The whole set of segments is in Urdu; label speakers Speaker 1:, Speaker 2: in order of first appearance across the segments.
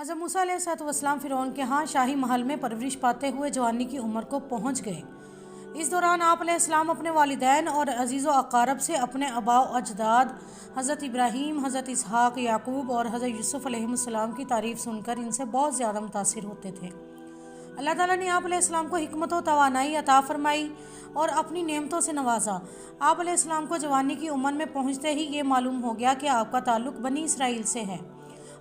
Speaker 1: حضرت موسیٰ علیہ السلام فرعون کے ہاں شاہی محل میں پرورش پاتے ہوئے جوانی کی عمر کو پہنچ گئے۔ اس دوران آپ علیہ السلام اپنے والدین اور عزیز و اقارب سے اپنے آباء و اجداد حضرت ابراہیم، حضرت اسحاق، یعقوب اور حضرت یوسف علیہ السلام کی تعریف سن کر ان سے بہت زیادہ متاثر ہوتے تھے۔ اللہ تعالیٰ نے آپ علیہ السلام کو حکمت و توانائی عطا فرمائی اور اپنی نعمتوں سے نوازا۔ آپ علیہ السلام کو جوانی کی عمر میں پہنچتے ہی یہ معلوم ہو گیا کہ آپ کا تعلق بنی اسرائیل سے ہے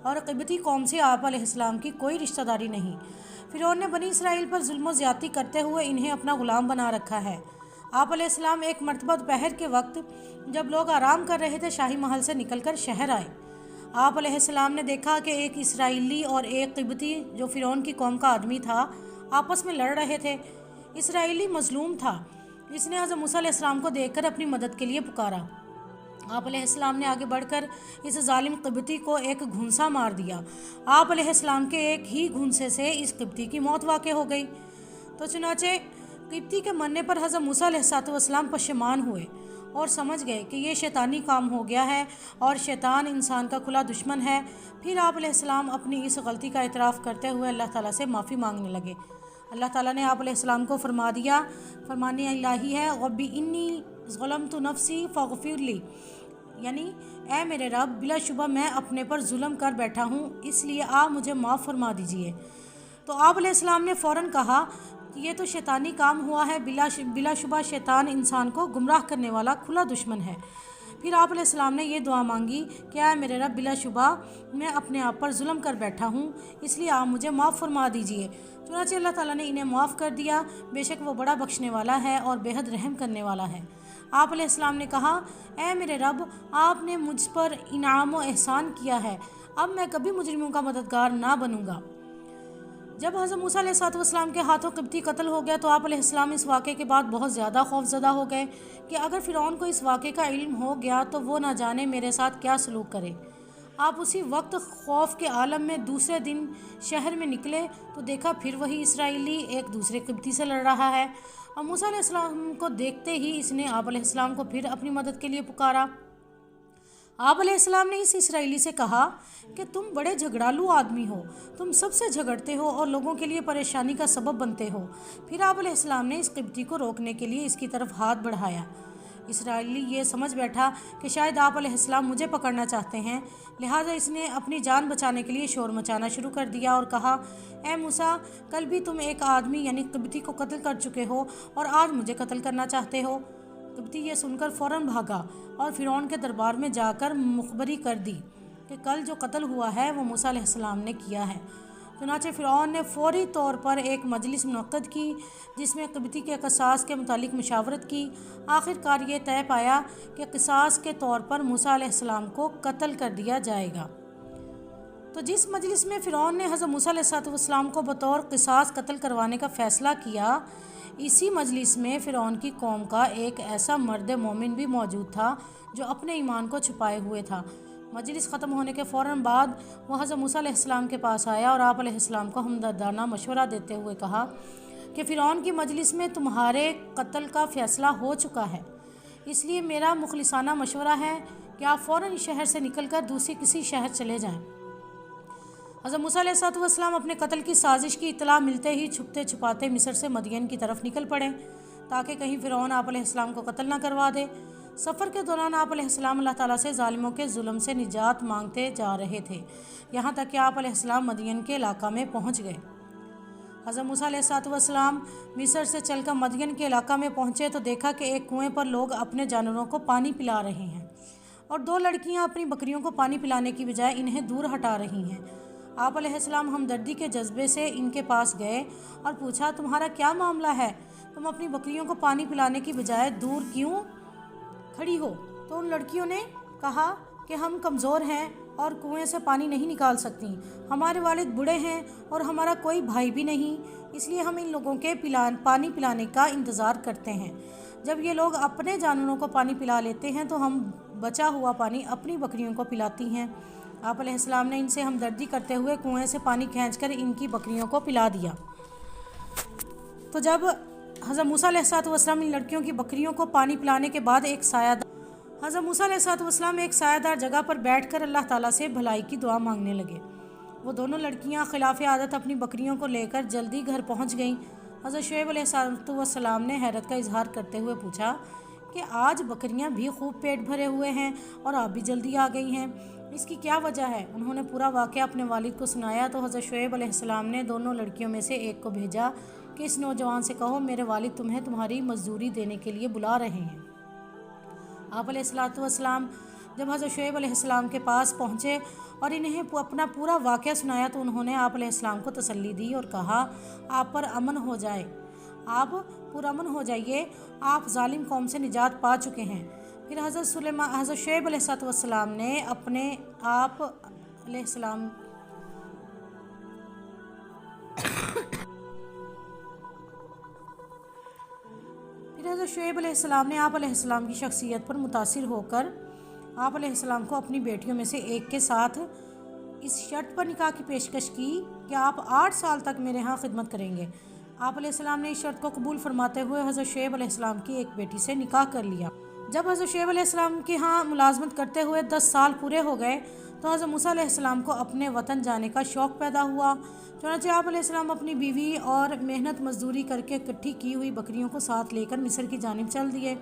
Speaker 1: اور قبطی قوم سے آپ علیہ السلام کی کوئی رشتہ داری نہیں۔ فرعون نے بنی اسرائیل پر ظلم و زیادتی کرتے ہوئے انہیں اپنا غلام بنا رکھا ہے۔ آپ علیہ السلام ایک مرتبہ دوپہر کے وقت جب لوگ آرام کر رہے تھے شاہی محل سے نکل کر شہر آئے۔ آپ علیہ السلام نے دیکھا کہ ایک اسرائیلی اور ایک قبطی جو فرعون کی قوم کا آدمی تھا آپس میں لڑ رہے تھے۔ اسرائیلی مظلوم تھا، اس نے حضرت موسیٰ علیہ السلام کو دیکھ کر اپنی مدد کے لیے پکارا۔ آپ علیہ السلام نے آگے بڑھ کر اس ظالم قبطی کو ایک گھونسا مار دیا۔ آپ علیہ السلام کے ایک ہی گھونسے سے اس قبطی کی موت واقع ہو گئی۔ تو چنانچہ قبطی کے مرنے پر حضرت موسیٰ علیہ السلام پشیمان ہوئے اور سمجھ گئے کہ یہ شیطانی کام ہو گیا ہے اور شیطان انسان کا کھلا دشمن ہے۔ پھر آپ علیہ السلام اپنی اس غلطی کا اعتراف کرتے ہوئے اللہ تعالیٰ سے معافی مانگنے لگے۔ اللہ تعالیٰ نے آپ علیہ السلام کو فرما دیا، فرمان الہی ہے ربی انی ظلمت نفسی فاغفر لی، یعنی اے میرے رب بلا شبہ میں اپنے پر ظلم کر بیٹھا ہوں، اس لیے آپ مجھے معاف فرما دیجئے۔ تو آپ علیہ السلام نے فوراً کہا کہ یہ تو شیطانی کام ہوا ہے، بلا شبہ شیطان انسان کو گمراہ کرنے والا کھلا دشمن ہے۔ پھر آپ علیہ السلام نے یہ دعا مانگی کہ اے میرے رب بلا شبہ میں اپنے آپ پر ظلم کر بیٹھا ہوں، اس لیے آپ مجھے معاف فرما دیجئے۔ چنانچہ اللہ تعالیٰ نے انہیں معاف کر دیا، بے شک وہ بڑا بخشنے والا ہے اور بے حد رحم کرنے والا ہے۔ آپ علیہ السلام نے کہا اے میرے رب آپ نے مجھ پر انعام و احسان کیا ہے، اب میں کبھی مجرموں کا مددگار نہ بنوں گا۔ جب حضرت موسیٰ علیہ السلام کے ہاتھوں قبطی قتل ہو گیا تو آپ علیہ السلام اس واقعے کے بعد بہت زیادہ خوف زدہ ہو گئے کہ اگر فرعون کو اس واقعے کا علم ہو گیا تو وہ نہ جانے میرے ساتھ کیا سلوک کرے۔ آپ اسی وقت خوف کے عالم میں دوسرے دن شہر میں نکلے تو دیکھا پھر وہی اسرائیلی ایک دوسرے قبطی سے لڑ رہا ہے، اور موسیٰ علیہ السلام کو دیکھتے ہی اس نے آپ علیہ السلام کو پھر اپنی مدد کے لیے پکارا۔ آپ علیہ السلام نے اس اسرائیلی سے کہا کہ تم بڑے جھگڑالو آدمی ہو، تم سب سے جھگڑتے ہو اور لوگوں کے لیے پریشانی کا سبب بنتے ہو۔ پھر آپ علیہ السلام نے اس قبطی کو روکنے کے لیے اس کی طرف ہاتھ بڑھایا۔ اسرائیلی یہ سمجھ بیٹھا کہ شاید آپ علیہ السلام مجھے پکڑنا چاہتے ہیں، لہٰذا اس نے اپنی جان بچانے کے لیے شور مچانا شروع کر دیا اور کہا اے موسیٰ کل بھی تم ایک آدمی یعنی قبطی کو قتل کر چکے ہو اور آج مجھے قتل کرنا چاہتے ہو۔ قبطی یہ سن کر فوراً بھاگا اور فرعون کے دربار میں جا کر مخبری کر دی کہ کل جو قتل ہوا ہے وہ موسیٰ علیہ السلام نے کیا ہے۔ چنانچہ فرعون نے فوری طور پر ایک مجلس منعقد کی جس میں قبطی کے قصاص کے متعلق مشاورت کی۔ آخر کار یہ طے پایا کہ قصاص کے طور پر موسیٰ علیہ السلام کو قتل کر دیا جائے گا۔ تو جس مجلس میں فرعون نے حضرت موسیٰ علیہ السلام کو بطور قصاص قتل کروانے کا فیصلہ کیا، اسی مجلس میں فرعون کی قوم کا ایک ایسا مرد مومن بھی موجود تھا جو اپنے ایمان کو چھپائے ہوئے تھا۔ مجلس ختم ہونے کے فوراً بعد وہ حضرت موسیٰ علیہ السلام کے پاس آیا اور آپ علیہ السلام کو ہمدردانہ مشورہ دیتے ہوئے کہا کہ فرعون کی مجلس میں تمہارے قتل کا فیصلہ ہو چکا ہے، اس لیے میرا مخلصانہ مشورہ ہے کہ آپ فوراً اس شہر سے نکل کر دوسری کسی شہر چلے جائیں۔ حضرت موسیٰ علیہ السلام اپنے قتل کی سازش کی اطلاع ملتے ہی چھپتے چھپاتے مصر سے مدین کی طرف نکل پڑے تاکہ کہیں فرعون آپ علیہ السلام کو قتل نہ کروا دے۔ سفر کے دوران آپ علیہ السلام اللہ تعالیٰ سے ظالموں کے ظلم سے نجات مانگتے جا رہے تھے، یہاں تک کہ آپ علیہ السلام مدین کے علاقہ میں پہنچ گئے۔ حضرت موسیٰ علیہ السلام مصر سے چل کر مدین کے علاقہ میں پہنچے تو دیکھا کہ ایک کنویں پر لوگ اپنے جانوروں کو پانی پلا رہے ہیں اور دو لڑکیاں اپنی بکریوں کو پانی پلانے کی بجائے انہیں دور ہٹا رہی ہیں۔ آپ علیہ السلام ہمدردی کے جذبے سے ان کے پاس گئے اور پوچھا تمہارا کیا معاملہ ہے، تم اپنی بکریوں کو پانی پلانے کی بجائے دور کیوں کھڑی ہو؟ تو ان لڑکیوں نے کہا کہ ہم کمزور ہیں اور کنویں سے پانی نہیں نکال سکتی، ہمارے والد بوڑھے ہیں اور ہمارا کوئی بھائی بھی نہیں، اس لیے ہم ان لوگوں کے پانی پلانے کا انتظار کرتے ہیں۔ جب یہ لوگ اپنے جانوروں کو پانی پلا لیتے ہیں تو ہم بچا ہوا پانی اپنی بکریوں کو پلاتی ہیں۔ آپ علیہ السلام نے ان سے ہمدردی کرتے ہوئے کنویں سے پانی کھینچ کر ان کی بکریوں کو پلا دیا۔ تو جب حضرت موسیٰ علیہ السلام ان لڑکیوں کی بکریوں کو پانی پلانے کے بعد حضرت موسیٰ علیہ السلام ایک سایہ دار جگہ پر بیٹھ کر اللہ تعالیٰ سے بھلائی کی دعا مانگنے لگے۔ وہ دونوں لڑکیاں خلاف عادت اپنی بکریوں کو لے کر جلدی گھر پہنچ گئیں۔ حضرت شعیب علیہ السلام نے حیرت کا اظہار کرتے ہوئے پوچھا کہ آج بکریاں بھی خوب پیٹ بھرے ہوئے ہیں اور آپ بھی جلدی آ گئی ہیں، اس کی کیا وجہ ہے؟ انہوں نے پورا واقعہ اپنے والد کو سنایا تو حضرت شعیب علیہ السلام نے دونوں لڑکیوں میں سے ایک کو بھیجا کہ اس نوجوان سے کہو میرے والد تمہیں تمہاری مزدوری دینے کے لیے بلا رہے ہیں۔ آپ علیہ السلام جب حضرت شعیب علیہ السلام کے پاس پہنچے اور انہیں اپنا پورا واقعہ سنایا تو انہوں نے آپ علیہ السلام کو تسلی دی اور کہا آپ پر امن ہو جائے، آپ پرامن ہو جائیے، آپ ظالم قوم سے نجات پا چکے ہیں۔ پھر حضرت شعیب علیہ السلام نے اپنے آپ علیہ السلام آپ علیہ السلام کی شخصیت پر متاثر ہو کر آپ علیہ السلام کو اپنی بیٹیوں میں سے ایک کے ساتھ اس شرط پر نکاح کی پیشکش کی کہ آپ 8 سال تک میرے ہاں خدمت کریں گے۔ آپ علیہ السلام نے اس شرط کو قبول فرماتے ہوئے حضرت شعیب علیہ السلام کی ایک بیٹی سے نکاح کر لیا۔ جب حضرت شعیب علیہ السلام کے ہاں ملازمت کرتے ہوئے 10 سال پورے ہو گئے تو حضرت موسیٰ علیہ السلام کو اپنے وطن جانے کا شوق پیدا ہوا۔ چنانچہ آپ علیہ السلام اپنی بیوی اور محنت مزدوری کر کے اکٹھی کی ہوئی بکریوں کو ساتھ لے کر مصر کی جانب چل دیے۔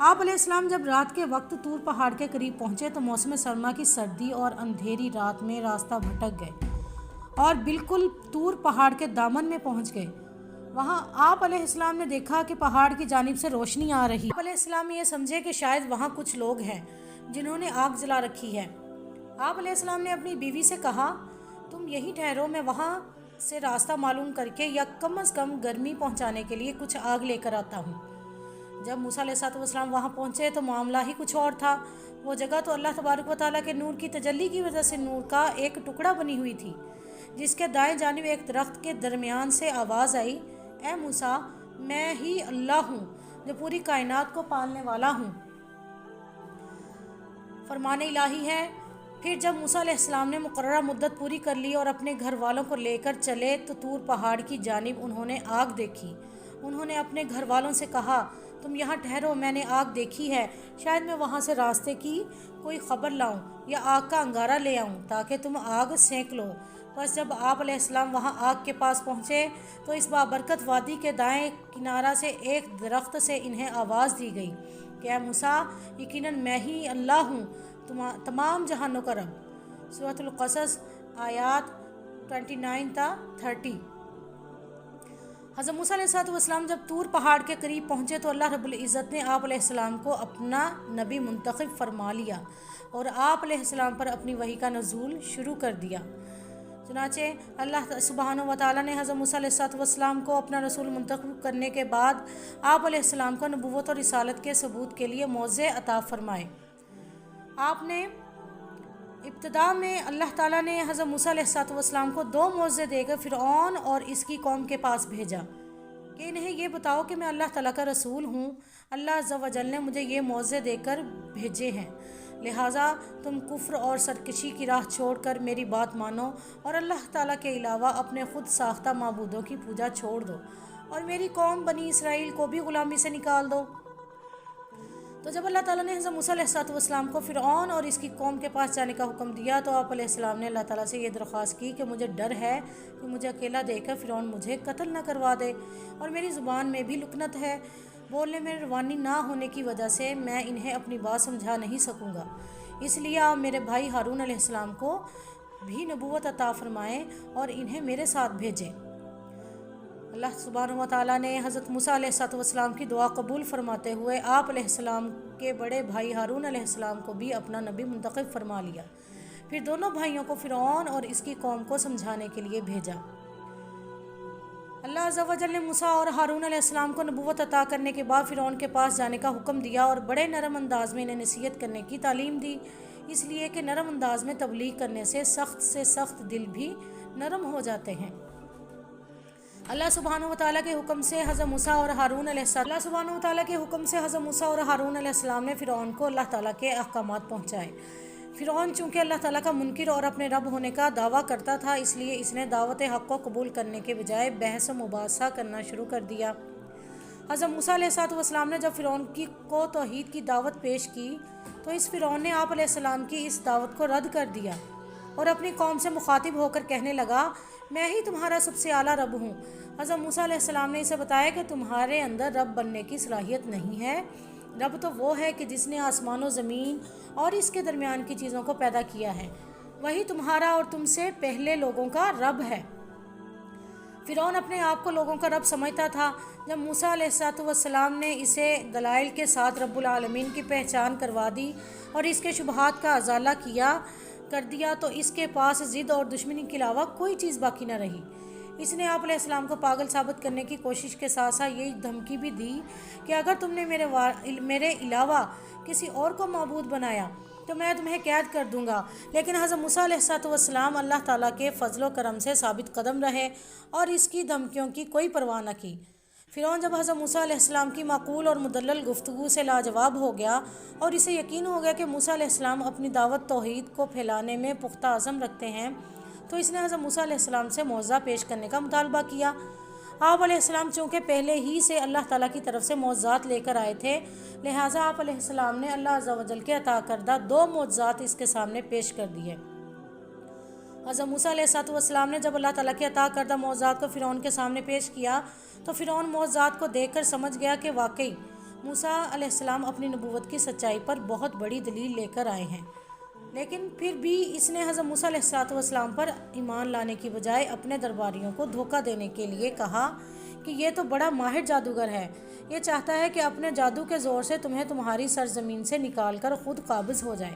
Speaker 1: آپ علیہ السلام جب رات کے وقت طور پہاڑ کے قریب پہنچے تو موسم سرما کی سردی اور اندھیری رات میں راستہ بھٹک گئے اور بالکل طور پہاڑ کے دامن میں پہنچ گئے۔ وہاں آپ علیہ السلام نے دیکھا کہ پہاڑ کی جانب سے روشنی آ رہی۔ آپ علیہ السلام یہ سمجھے کہ شاید وہاں کچھ لوگ ہیں جنہوں نے آگ جلا رکھی ہے۔ آپ علیہ السلام نے اپنی بیوی سے کہا تم یہیں ٹھہرو، میں وہاں سے راستہ معلوم کر کے یا کم از کم گرمی پہنچانے کے لیے کچھ آگ لے کر آتا ہوں۔ جب موسیٰ علیہ السلام وہاں پہنچے تو معاملہ ہی کچھ اور تھا۔ وہ جگہ تو اللہ تبارک و تعالیٰ کے نور کی تجلی کی وجہ سے نور کا ایک ٹکڑا بنی ہوئی تھی، جس کے دائیں جانب ایک درخت کے درمیان سے آواز آئی، اے موسیٰ، میں ہی اللہ ہوں جو پوری کائنات کو پالنے والا ہوں، فرمان الہی ہے۔ پھر جب موسیٰ علیہ السلام نے مقررہ مدت پوری کر لی اور اپنے گھر والوں کو لے کر چلے تو طور پہاڑ کی جانب انہوں نے آگ دیکھی۔ انہوں نے اپنے گھر والوں سے کہا تم یہاں ٹھہرو، میں نے آگ دیکھی ہے، شاید میں وہاں سے راستے کی کوئی خبر لاؤں یا آگ کا انگارہ لے آؤں تاکہ تم آگ سینک لو۔ بس جب آپ علیہ السلام وہاں آگ کے پاس پہنچے تو اس بابرکت وادی کے دائیں کنارہ سے ایک درخت سے انہیں آواز دی گئی کہ اے موسیٰ، یقیناً میں ہی اللہ ہوں، تمام جہانوں کا رب۔ سورۃ القصص آیات 29 تا 30۔ حضرت موسیٰ علیہ السلام جب طور پہاڑ کے قریب پہنچے تو اللہ رب العزت نے آپ علیہ السلام کو اپنا نبی منتخب فرما لیا اور آپ علیہ السلام پر اپنی وحی کا نزول شروع کر دیا۔ چنانچہ اللہ سبحانہ و تعالیٰ نے حضرت موسیٰ علیہ السلام کو اپنا رسول منتخب کرنے کے بعد آپ علیہ السلام کو نبوت اور رسالت کے ثبوت کے لیے معجزے عطا فرمائے۔ آپ نے ابتدا میں اللہ تعالیٰ نے حضرت موسیٰ علیہ السلام کو 2 معجزے دے کر فرعون اور اس کی قوم کے پاس بھیجا کہ انہیں یہ بتاؤ کہ میں اللہ تعالیٰ کا رسول ہوں، اللہ عز و جل نے مجھے یہ معجزے دے کر بھیجے ہیں، لہٰذا تم کفر اور سرکشی کی راہ چھوڑ کر میری بات مانو اور اللہ تعالیٰ کے علاوہ اپنے خود ساختہ معبودوں کی پوجا چھوڑ دو اور میری قوم بنی اسرائیل کو بھی غلامی سے نکال دو۔ تو جب اللہ تعالیٰ نے حضرت موسیٰ علیہ السلام کو فرعون اور اس کی قوم کے پاس جانے کا حکم دیا تو آپ علیہ السلام نے اللہ تعالیٰ سے یہ درخواست کی کہ مجھے ڈر ہے کہ مجھے اکیلا دیکھ کر فرعون مجھے قتل نہ کروا دے، اور میری زبان میں بھی لکنت ہے، بولنے میں روانی نہ ہونے کی وجہ سے میں انہیں اپنی بات سمجھا نہیں سکوں گا، اس لیے آپ میرے بھائی ہارون علیہ السلام کو بھی نبوت عطا فرمائیں اور انہیں میرے ساتھ بھیجیں۔ اللہ سبحانہ و تعالیٰ نے حضرت موسیٰ علیہ السلام کی دعا قبول فرماتے ہوئے آپ علیہ السلام کے بڑے بھائی ہارون علیہ السلام کو بھی اپنا نبی منتخب فرما لیا۔ پھر دونوں بھائیوں کو فرعون اور اس کی قوم کو سمجھانے کے لیے بھیجا۔ اللہ عز و جل نے موسیٰ اور ہارون علیہ السلام کو نبوت عطا کرنے کے بعد فرعون کے پاس جانے کا حکم دیا اور بڑے نرم انداز میں انہیں نصیحت کرنے کی تعلیم دی، اس لیے کہ نرم انداز میں تبلیغ کرنے سے سخت دل بھی نرم ہو جاتے ہیں۔ اللہ سبحانہ و تعالیٰ کے حکم سے حضرت موسیٰ اور ہارون علیہ السلام نے فرعون کو اللہ تعالیٰ کے احکامات پہنچائے۔ فرعون چونکہ اللہ تعالیٰ کا منکر اور اپنے رب ہونے کا دعویٰ کرتا تھا، اس لیے اس نے دعوت حق کو قبول کرنے کے بجائے بحث و مباحثہ کرنا شروع کر دیا۔ حضرت موسیٰ علیہ السلام نے جب فرعون کو توحید کی دعوت پیش کی تو اس فرعون نے آپ علیہ السلام کی اس دعوت کو رد کر دیا اور اپنی قوم سے مخاطب ہو کر کہنے لگا، میں ہی تمہارا سب سے اعلیٰ رب ہوں۔ حضرت موسیٰ علیہ السلام نے اسے بتایا کہ تمہارے اندر رب بننے کی صلاحیت نہیں ہے۔ رب تو وہ ہے کہ جس نے آسمان و زمین اور اس کے درمیان کی چیزوں کو پیدا کیا ہے، وہی تمہارا اور تم سے پہلے لوگوں کا رب ہے۔ فرعون اپنے آپ کو لوگوں کا رب سمجھتا تھا۔ جب موسیٰ علیہ السلام نے اسے دلائل کے ساتھ رب العالمین کی پہچان کروا دی اور اس کے شبہات کا ازالہ کر دیا تو اس کے پاس ضد اور دشمنی کے علاوہ کوئی چیز باقی نہ رہی۔ اس نے آپ علیہ السلام کو پاگل ثابت کرنے کی کوشش کے ساتھ ساتھ یہ دھمکی بھی دی کہ اگر تم نے میرے علاوہ کسی اور کو معبود بنایا تو میں تمہیں قید کر دوں گا۔ لیکن حضرت موسیٰ علیہ السلام اللہ تعالیٰ کے فضل و کرم سے ثابت قدم رہے اور اس کی دھمکیوں کی کوئی پرواہ نہ کی۔ فرعون جب حضرت موسیٰ علیہ السلام کی معقول اور مدلل گفتگو سے لاجواب ہو گیا اور اسے یقین ہو گیا کہ موسیٰ علیہ السلام اپنی دعوت توحید کو پھیلانے میں پختہ عزم رکھتے ہیں، تو اس نے حضرت موسیٰ علیہ السلام سے معجزہ پیش کرنے کا مطالبہ کیا۔ آپ علیہ السلام چونکہ پہلے ہی سے اللہ تعالیٰ کی طرف سے معجزات لے کر آئے تھے، لہٰذا آپ علیہ السلام نے اللہ عز و جل کے عطا کردہ 2 معجزات اس کے سامنے پیش کر دیے۔ حضرت موسیٰ علیہ السلام نے جب اللہ تعالیٰ کے عطا کردہ معجزات کو فرعون کے سامنے پیش کیا تو فرعون معجزات کو دیکھ کر سمجھ گیا کہ واقعی موسیٰ علیہ السلام اپنی نبوت کی سچائی پر بہت بڑی دلیل لے کر آئے ہیں۔ لیکن پھر بھی اس نے حضرت موسیٰ علیہ السلام پر ایمان لانے کی بجائے اپنے درباریوں کو دھوکہ دینے کے لیے کہا کہ یہ تو بڑا ماہر جادوگر ہے، یہ چاہتا ہے کہ اپنے جادو کے زور سے تمہیں تمہاری سرزمین سے نکال کر خود قابض ہو جائے۔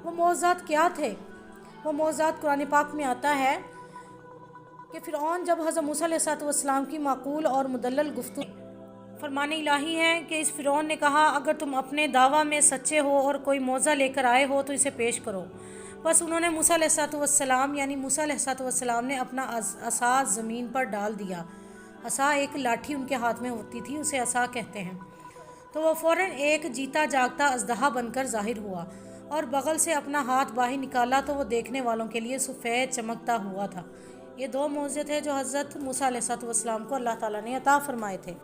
Speaker 1: وہ معجزات کیا تھے؟ وہ معجزات قرآن پاک میں آتا ہے کہ فرعون جب حضرت موسیٰ علیہ السلام کی معقول اور مدلل گفتگو فرمان الہی ہے کہ اس فرعون نے کہا، اگر تم اپنے دعویٰ میں سچے ہو اور کوئی معجزہ لے کر آئے ہو تو اسے پیش کرو۔ بس انہوں نے موسیٰ علیہ السلام یعنی موسیٰ علیہ السلام نے اپنا عصا زمین پر ڈال دیا۔ عصا ایک لاٹھی ان کے ہاتھ میں ہوتی تھی، اسے عصا کہتے ہیں۔ تو وہ فوراً ایک جیتا جاگتا اژدہا بن کر ظاہر ہوا اور بغل سے اپنا ہاتھ باہر نکالا تو وہ دیکھنے والوں کے لیے سفید چمکتا ہوا تھا۔ یہ 2 معجزے تھے جو حضرت موسیٰ علیہ السلام کو اللہ تعالیٰ نے عطا فرمائے تھے۔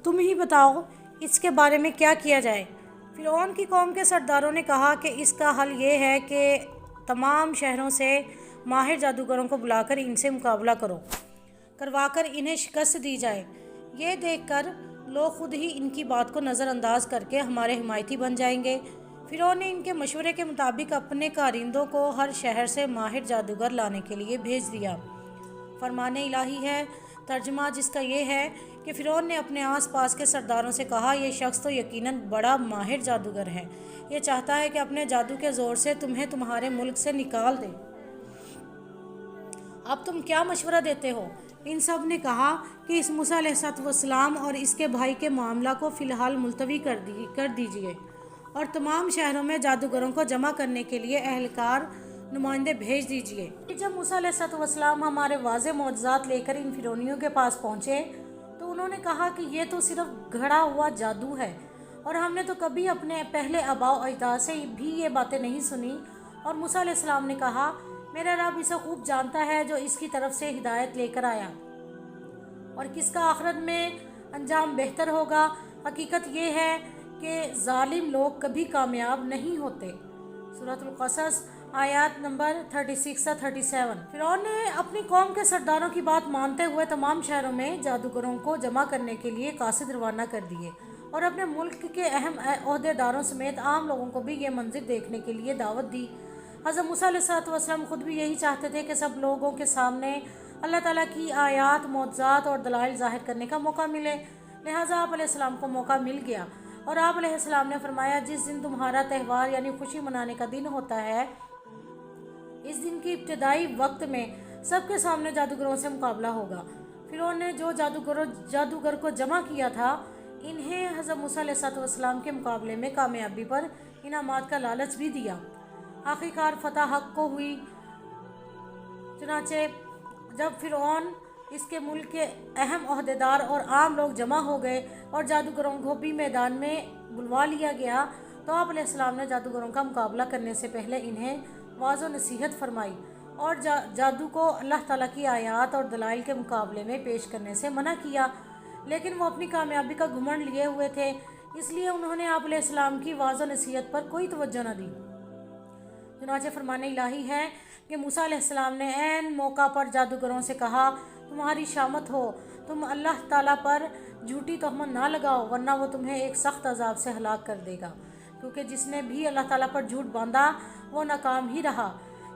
Speaker 1: تم ہی بتاؤ اس کے بارے میں کیا کیا جائے؟ فرعون کی قوم کے سرداروں نے کہا کہ اس کا حل یہ ہے کہ تمام شہروں سے ماہر جادوگروں کو بلا کر ان سے مقابلہ کروا کر انہیں شکست دی جائے۔ یہ دیکھ کر لوگ خود ہی ان کی بات کو نظر انداز کر کے ہمارے حمایتی بن جائیں گے۔ فرعون نے ان کے مشورے کے مطابق اپنے کارندوں کو ہر شہر سے ماہر جادوگر لانے کے لیے بھیج دیا۔ فرمان الہی ہے، ترجمہ جس کا یہ ہے کہ فرعون نے اپنے آس پاس کے سرداروں سے کہا، یہ شخص تو یقیناً بڑا ماہر جادوگر ہے، یہ چاہتا ہے کہ اپنے جادو کے زور سے تمہیں تمہارے ملک سے نکال دے۔ اب تم کیا مشورہ دیتے ہو؟ ان سب نے کہا کہ اس موسیٰ علیہ السلام اور اس کے بھائی کے معاملہ کو فی الحال ملتوی کر دیجیے اور تمام شہروں میں جادوگروں کو جمع کرنے کے لیے اہلکار نمائندے بھیج دیجیے۔ جب موسیٰ علیہ السلام ہمارے واضح معجزات لے کر ان فرعونیوں کے پاس پہنچے تو انہوں نے کہا کہ یہ تو صرف گھڑا ہوا جادو ہے اور ہم نے تو کبھی اپنے پہلے آباء و اجداد سے بھی یہ باتیں نہیں سنی۔ اور موسیٰ علیہ السلام نے کہا، میرا رب اسے خوب جانتا ہے جو اس کی طرف سے ہدایت لے کر آیا اور کس کا آخرت میں انجام بہتر ہوگا۔ حقیقت یہ ہے کہ ظالم لوگ کبھی کامیاب نہیں ہوتے۔ سورۃ القصص آیات نمبر 36 سے 37۔ فرعون نے اپنی قوم کے سرداروں کی بات مانتے ہوئے تمام شہروں میں جادوگروں کو جمع کرنے کے لیے قاصد روانہ کر دیے اور اپنے ملک کے اہم عہدے داروں سمیت عام لوگوں کو بھی یہ منظر دیکھنے کے لیے دعوت دی۔ حضرت موسیٰ علیہ السلام خود بھی یہی چاہتے تھے کہ سب لوگوں کے سامنے اللہ تعالیٰ کی آیات، معجزات اور دلائل ظاہر کرنے کا موقع ملے، لہٰذا آپ علیہ السلام کو موقع مل گیا اور آپ علیہ السلام نے فرمایا، جس دن تمہارا تہوار یعنی خوشی منانے کا دن ہوتا ہے، اس دن کی ابتدائی وقت میں سب کے سامنے جادوگروں سے مقابلہ ہوگا۔ فرعون نے جو جادوگر کو جمع کیا تھا، انہیں حضرت موسیٰ علیہ السلام کے مقابلے میں کامیابی پر انعامات کا لالچ بھی دیا۔ آخرکار فتح حق کو ہوئی۔ چنانچہ جب فرعون، اس کے ملک کے اہم عہدیدار اور عام لوگ جمع ہو گئے اور جادوگروں کو بھی میدان میں بلوا لیا گیا تو آپ علیہ السلام نے جادوگروں کا مقابلہ کرنے سے پہلے انہیں واعظ و نصیحت فرمائی اور جادو کو اللہ تعالیٰ کی آیات اور دلائل کے مقابلے میں پیش کرنے سے منع کیا، لیکن وہ اپنی کامیابی کا گھمنڈ لیے ہوئے تھے، اس لیے انہوں نے آپ علیہ السلام کی واعظ و نصیحت پر کوئی توجہ نہ دی۔ چنانچہ فرمان الہی ہے، کہ موسیٰ علیہ السلام نے عین موقع پر جادوگروں سے کہا تمہاری شامت ہو، تم اللہ تعالیٰ پر جھوٹی تہمت نہ لگاؤ ورنہ وہ تمہیں ایک سخت عذاب سے ہلاک کر دے گا، کیونکہ جس نے بھی اللہ تعالیٰ پر جھوٹ باندھا وہ ناکام ہی رہا۔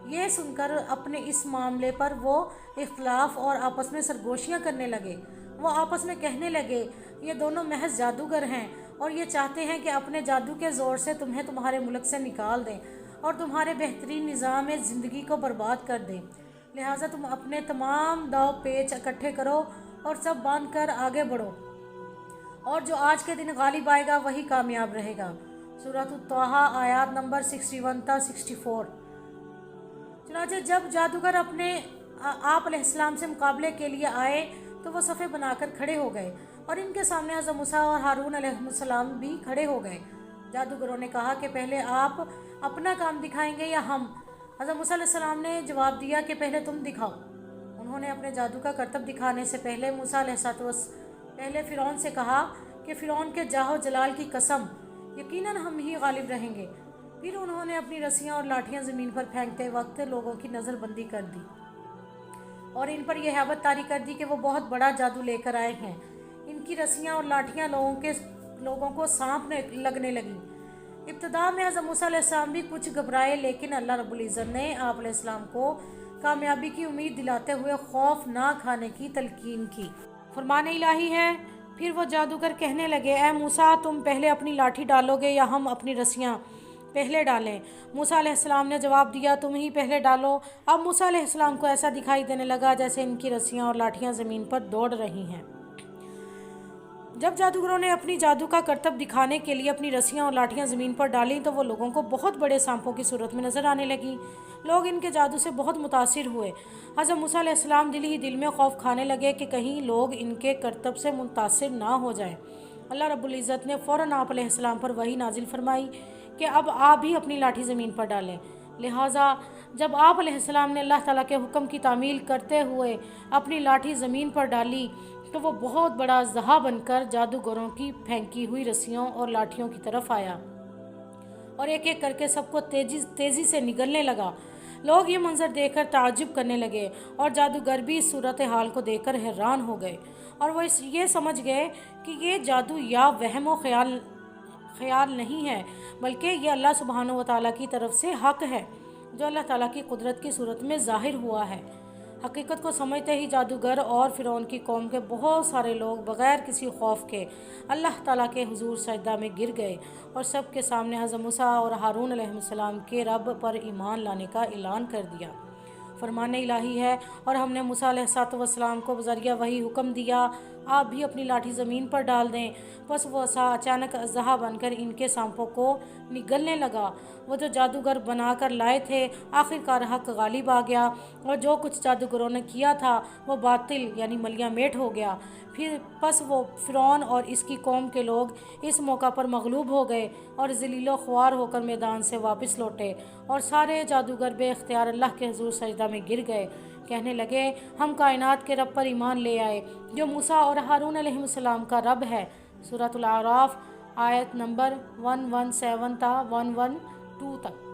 Speaker 1: یہ سن کر اپنے اس معاملے پر وہ اختلاف اور آپس میں سرگوشیاں کرنے لگے۔ وہ آپس میں کہنے لگے یہ دونوں محض جادوگر ہیں اور یہ چاہتے ہیں کہ اپنے جادو کے زور سے تمہیں تمہارے ملک سے نکال دیں اور تمہارے بہترین نظام زندگی کو برباد کر دیں، لہٰذا تم اپنے تمام داؤ پیچ اکٹھے کرو اور سب باندھ کر آگے بڑھو، اور جو آج کے دن غالب آئے گا وہی کامیاب رہے گا۔ سورۃ الطٰہٰ آیات نمبر 61 تا 64۔ چنانچہ جب جادوگر اپنے آپ علیہ السلام سے مقابلے کے لیے آئے تو وہ صفیں بنا کر کھڑے ہو گئے اور ان کے سامنے حضرت موسیٰ اور ہارون علیہ السلام بھی کھڑے ہو گئے۔ جادوگروں نے کہا کہ پہلے آپ اپنا کام دکھائیں گے یا ہم؟ حضرت موسیٰ علیہ السلام نے جواب دیا کہ پہلے تم دکھاؤ۔ انہوں نے اپنے جادو کا کرتب دکھانے سے پہلے موسیٰ علیہ السلام پہلے فرعون سے کہا کہ فرعون کے جاہ و جلال کی قسم، یقیناً ہم ہی غالب رہیں گے۔ پھر انہوں نے اپنی رسیاں اور لاٹھیاں زمین پر پھینکتے وقت لوگوں کی نظر بندی کر دی اور ان پر یہ ہیبت طاری کر دی کہ وہ بہت بڑا جادو لے کر آئے ہیں۔ ان کی رسیاں اور لاٹھیاں لوگوں کو سانپ لگنے لگیں۔ ابتدا میں حضرت موسیٰ علیہ السلام بھی کچھ گھبرائے، لیکن اللہ رب العزت نے آپ علیہ السلام کو کامیابی کی امید دلاتے ہوئے خوف نہ کھانے کی تلقین کی۔ فرمان الہی ہے، پھر وہ جادوگر کہنے لگے اے موسیٰ تم پہلے اپنی لاٹھی ڈالو گے یا ہم اپنی رسیاں پہلے ڈالیں؟ موسیٰ علیہ السلام نے جواب دیا تم ہی پہلے ڈالو۔ اب موسیٰ علیہ السلام کو ایسا دکھائی دینے لگا جیسے ان کی رسیاں اور لاٹھیاں زمین پر دوڑ رہی ہیں۔ جب جادوگروں نے اپنی جادو کا کرتب دکھانے کے لیے اپنی رسیاں اور لاٹھیاں زمین پر ڈالیں تو وہ لوگوں کو بہت بڑے سانپوں کی صورت میں نظر آنے لگیں۔ لوگ ان کے جادو سے بہت متاثر ہوئے۔ حضرت موسیٰ علیہ السلام دل ہی دل میں خوف کھانے لگے کہ کہیں لوگ ان کے کرتب سے متاثر نہ ہو جائیں۔ اللہ رب العزت نے فوراً آپ علیہ السلام پر وحی نازل فرمائی کہ اب آپ بھی اپنی لاٹھی زمین پر ڈالیں۔ لہٰذا جب آپ علیہ السلام نے اللہ تعالیٰ کے حکم کی تعمیل کرتے ہوئے اپنی لاٹھی زمین پر ڈالی تو وہ بہت بڑا اژدہا بن کر جادوگروں کی پھینکی ہوئی رسیوں اور لاٹھیوں کی طرف آیا اور ایک ایک کر کے سب کو تیزی سے نگلنے لگا۔ لوگ یہ منظر دیکھ کر تعجب کرنے لگے اور جادوگر بھی اس صورتحال کو دیکھ کر حیران ہو گئے اور وہ یہ سمجھ گئے کہ یہ جادو یا وہم و خیال نہیں ہے، بلکہ یہ اللہ سبحانہ و تعالیٰ کی طرف سے حق ہے جو اللہ تعالیٰ کی قدرت کی صورت میں ظاہر ہوا ہے۔ حقیقت کو سمجھتے ہی جادوگر اور فرعون کی قوم کے بہت سارے لوگ بغیر کسی خوف کے اللہ تعالیٰ کے حضور سجدہ میں گر گئے اور سب کے سامنے حضرت موسیٰ اور ہارون علیہ السلام کے رب پر ایمان لانے کا اعلان کر دیا۔ فرمان الہی ہے، اور ہم نے موسیٰ علیہ السلام کو بذریعہ وحی حکم دیا آپ بھی اپنی لاٹھی زمین پر ڈال دیں۔ بس وہ عصا اچانک اژدہا بن کر ان کے سانپوں کو نگلنے لگا۔ وہ جو جادوگر بنا کر لائے تھے آخر کار حق غالب آ گیا اور جو کچھ جادوگروں نے کیا تھا وہ باطل یعنی ملیہ میٹ ہو گیا۔ پس وہ فرعون اور اس کی قوم کے لوگ اس موقع پر مغلوب ہو گئے اور ذلیل و خوار ہو کر میدان سے واپس لوٹے اور سارے جادوگر بے اختیار اللہ کے حضور سجدہ میں گر گئے، کہنے لگے ہم کائنات کے رب پر ایمان لے آئے جو موسیٰ اور ہارون علیہ السلام کا رب ہے۔ سورۃ الاعراف آیت نمبر 117 تا 112 تک۔